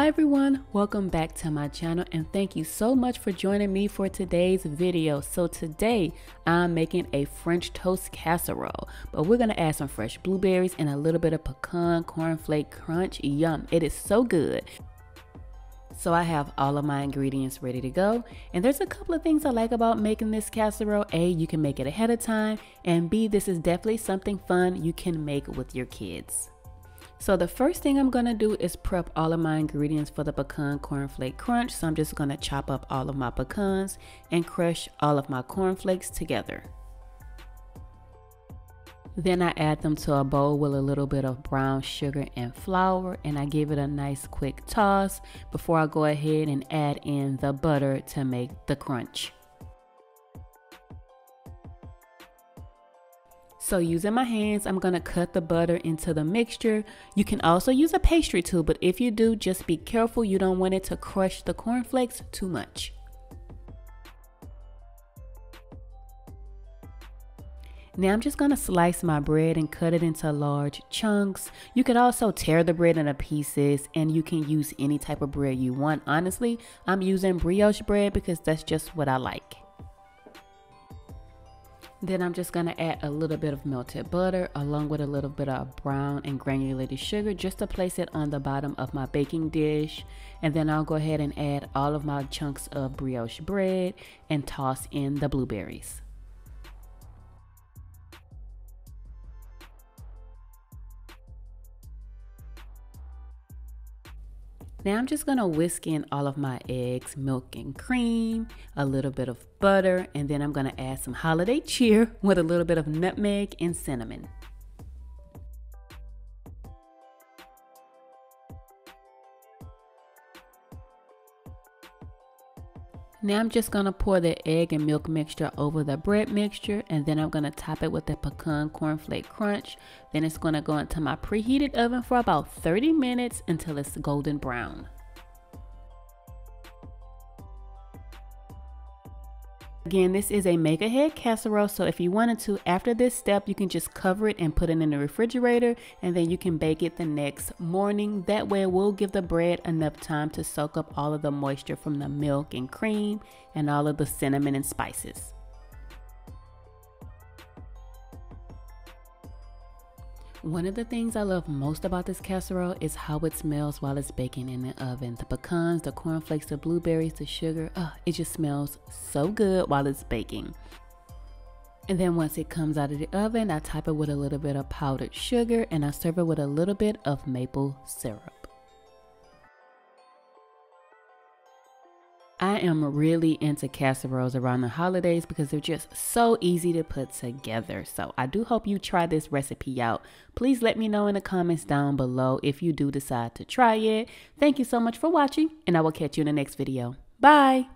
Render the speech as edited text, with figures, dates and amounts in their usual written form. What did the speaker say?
Hi everyone, welcome back to my channel and thank you so much for joining me for today's video. So today I'm making a French toast casserole, but we're going to add some fresh blueberries and a little bit of pecan cornflake crunch. Yum, it is so good. So I have all of my ingredients ready to go, and there's a couple of things I like about making this casserole. A, you can make it ahead of time, and B, this is definitely something fun you can make with your kids. So the first thing I'm going to do is prep all of my ingredients for the pecan cornflake crunch. So I'm just going to chop up all of my pecans and crush all of my cornflakes together. Then I add them to a bowl with a little bit of brown sugar and flour, and I give it a nice quick toss before I go ahead and add in the butter to make the crunch. So using my hands, I'm going to cut the butter into the mixture. You can also use a pastry tool, but if you do, just be careful. You don't want it to crush the cornflakes too much. Now I'm just going to slice my bread and cut it into large chunks. You could also tear the bread into pieces, and you can use any type of bread you want. Honestly, I'm using brioche bread because that's just what I like. Then I'm just going to add a little bit of melted butter along with a little bit of brown and granulated sugar just to place it on the bottom of my baking dish. And then I'll go ahead and add all of my chunks of brioche bread and toss in the blueberries. Now I'm just going to whisk in all of my eggs, milk and cream, a little bit of butter, and then I'm going to add some holiday cheer with a little bit of nutmeg and cinnamon. Now I'm just going to pour the egg and milk mixture over the bread mixture, and then I'm going to top it with the pecan cornflake crunch. Then it's going to go into my preheated oven for about 30 minutes until it's golden brown. Again, this is a make ahead casserole, so if you wanted to, after this step, you can just cover it and put it in the refrigerator, and then you can bake it the next morning. That way it will give the bread enough time to soak up all of the moisture from the milk and cream and all of the cinnamon and spices. One of the things I love most about this casserole is how it smells while it's baking in the oven. The pecans, the cornflakes, the blueberries, the sugar, it just smells so good while it's baking. And then once it comes out of the oven, I top it with a little bit of powdered sugar and I serve it with a little bit of maple syrup. I am really into casseroles around the holidays because they're just so easy to put together. So I do hope you try this recipe out. Please let me know in the comments down below if you do decide to try it. Thank you so much for watching, and I will catch you in the next video. Bye!